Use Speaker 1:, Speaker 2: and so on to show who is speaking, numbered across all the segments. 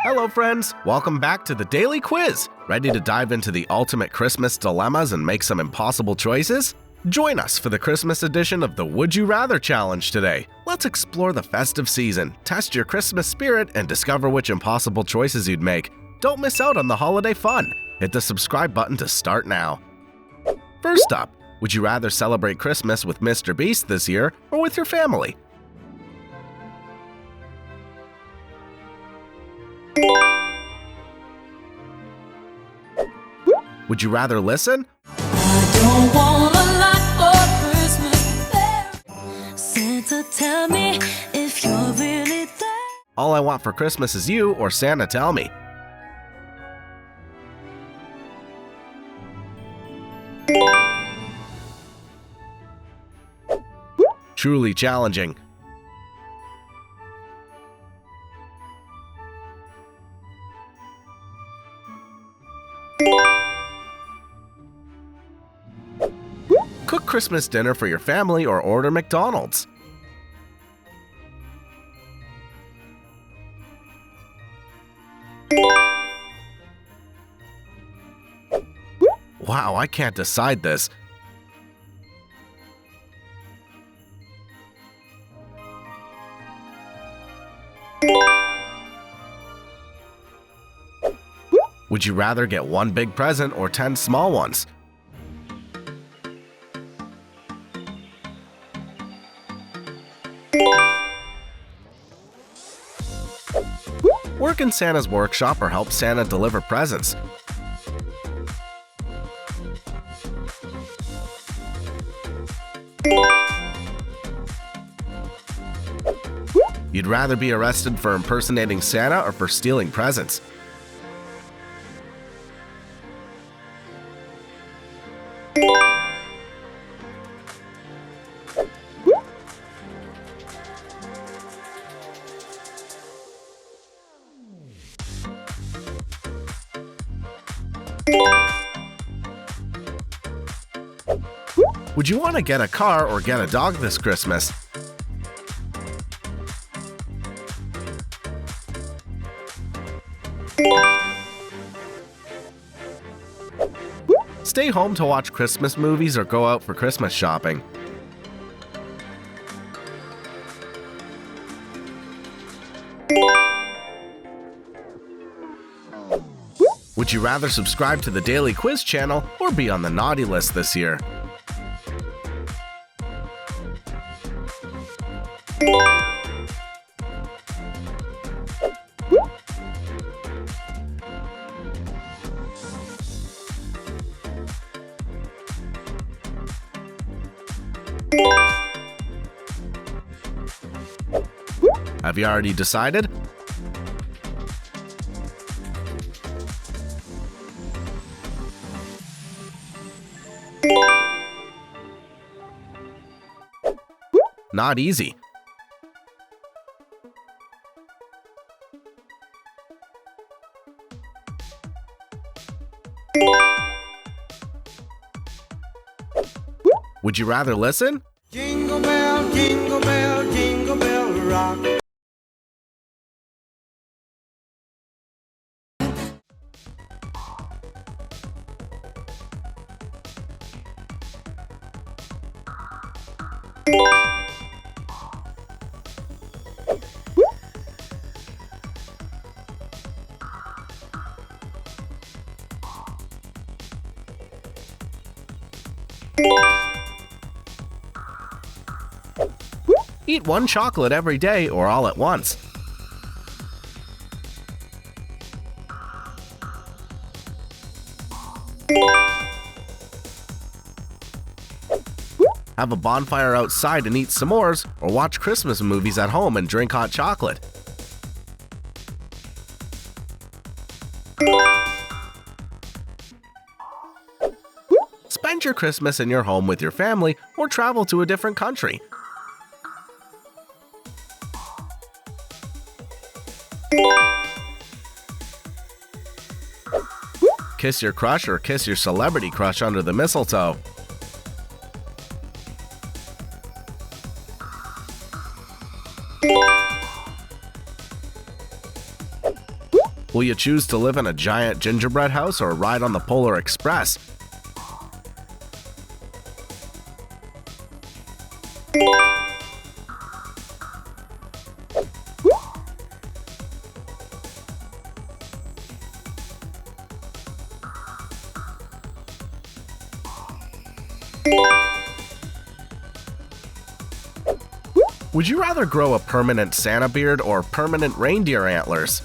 Speaker 1: Hello friends, welcome back to the Daily Quiz. Ready to dive into the ultimate Christmas dilemmas and make some impossible choices? Join us for the Christmas edition of the Would You Rather Challenge today. Let's explore the festive season, test your Christmas spirit, and discover which impossible choices you'd make. Don't miss out on the holiday fun. Hit the subscribe button to start now. First up, would you rather celebrate Christmas with Mr. Beast this year or with your family? Would you rather listen?
Speaker 2: I don't want a lot for Christmas. Santa, tell me if you're really there.
Speaker 1: All I Want for Christmas Is You or Santa Tell Me? Truly challenging. Cook Christmas dinner for your family or order McDonald's. Wow, I can't decide this. Would you rather get one big present or 10 small ones? Work in Santa's workshop or help Santa deliver presents. You'd rather be arrested for impersonating Santa or for stealing presents? Would you want to get a car or get a dog this Christmas? Stay home to watch Christmas movies or go out for Christmas shopping? Would you rather subscribe to the Daily Quiz channel or be on the naughty list this year? Have you already decided? Not easy. Would you rather listen?
Speaker 3: Jingle bell, jingle bell, jingle bell rock.
Speaker 1: Eat one chocolate every day or all at once. Have a bonfire outside and eat s'mores, or watch Christmas movies at home and drink hot chocolate. Spend your Christmas in your home with your family or travel to a different country. Kiss your crush or kiss your celebrity crush under the mistletoe. Will you choose to live in a giant gingerbread house or ride on the Polar Express? Would you rather grow a permanent Santa beard or permanent reindeer antlers?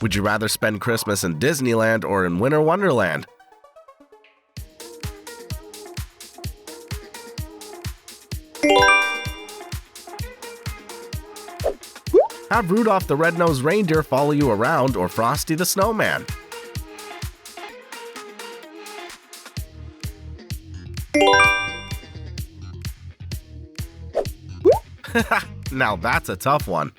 Speaker 1: Would you rather spend Christmas in Disneyland or in Winter Wonderland? Have Rudolph the Red-Nosed Reindeer follow you around or Frosty the Snowman? Now that's a tough one.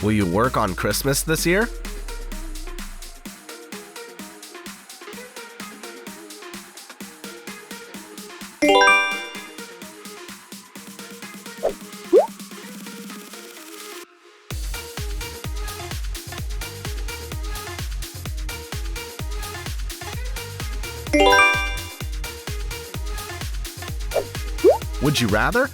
Speaker 1: Will you work on Christmas this year? Would you rather?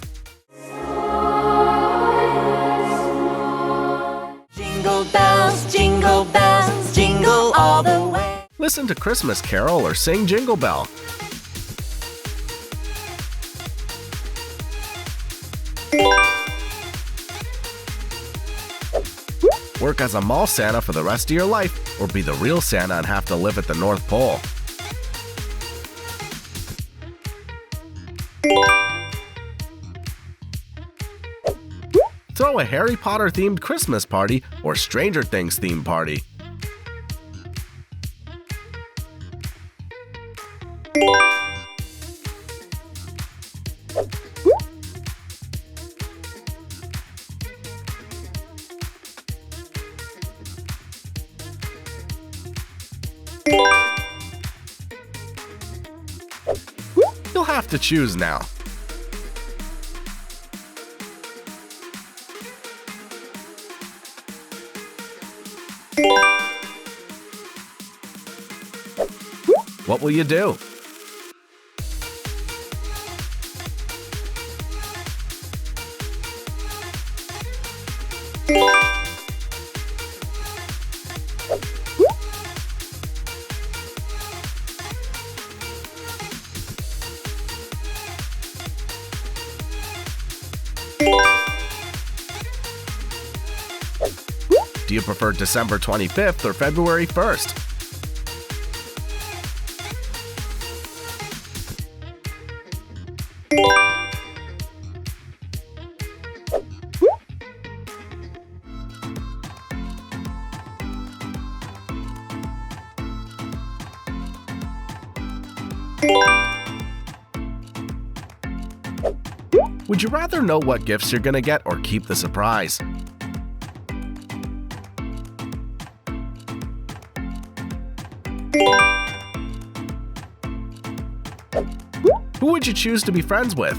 Speaker 2: Jingle bells, jingle all the way.
Speaker 1: Listen to Christmas Carol or sing Jingle Bell. Work as a mall Santa for the rest of your life, or be the real Santa and have to live at the North Pole. Throw a Harry Potter themed Christmas party or Stranger Things themed party. You'll have to choose now. What will you do? Do you prefer December 25th or February 1st? Would you rather know what gifts you're gonna get or keep the surprise? Who would you choose to be friends with?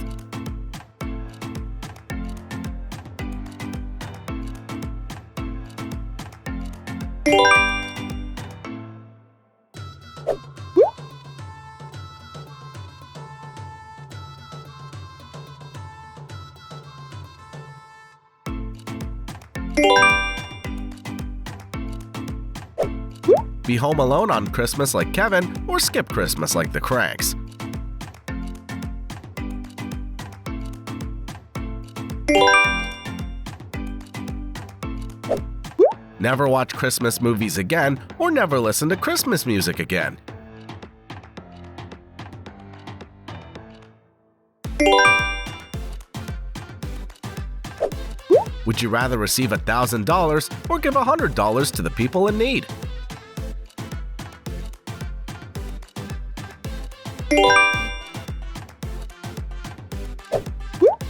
Speaker 1: Be home alone on Christmas like Kevin, or skip Christmas like the Cranks? Never watch Christmas movies again, or never listen to Christmas music again? Would you rather receive $1,000 or give $100 to the people in need?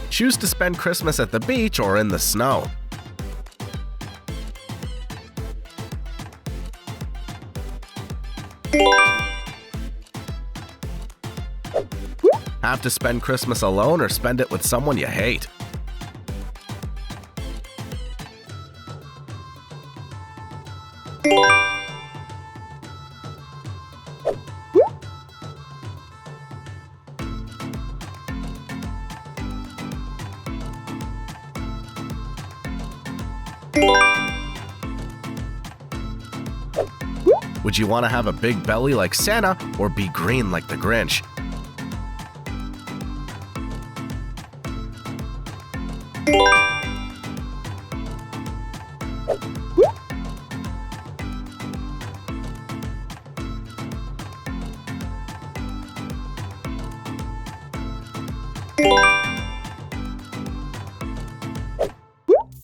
Speaker 1: Choose to spend Christmas at the beach or in the snow. Have to spend Christmas alone or spend it with someone you hate? Would you want to have a big belly like Santa or be green like the Grinch?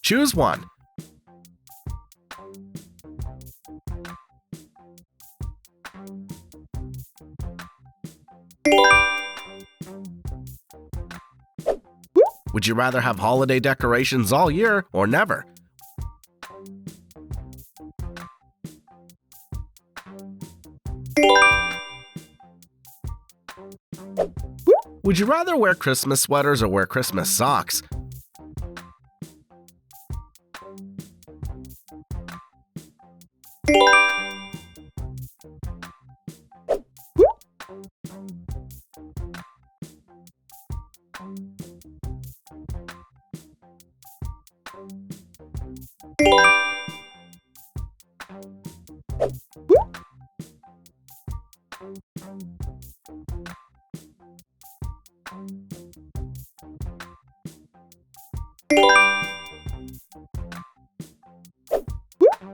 Speaker 1: Choose one. Would you rather have holiday decorations all year or never? Would you rather wear Christmas sweaters or wear Christmas socks?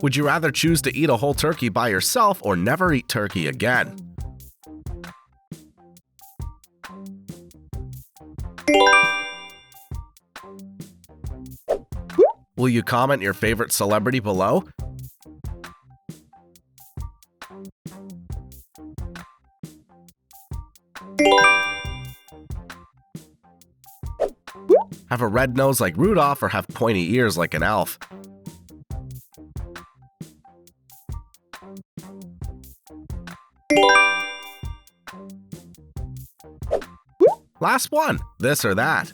Speaker 1: Would you rather choose to eat a whole turkey by yourself or never eat turkey again? Will you comment your favorite celebrity below? Have a red nose like Rudolph or have pointy ears like an elf? Last one, this or that.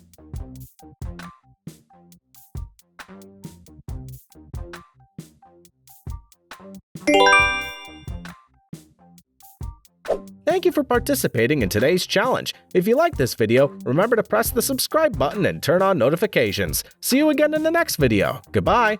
Speaker 1: Thank you for participating in today's challenge. If you like this video, remember to press the subscribe button and turn on notifications. See you again in the next video. Goodbye.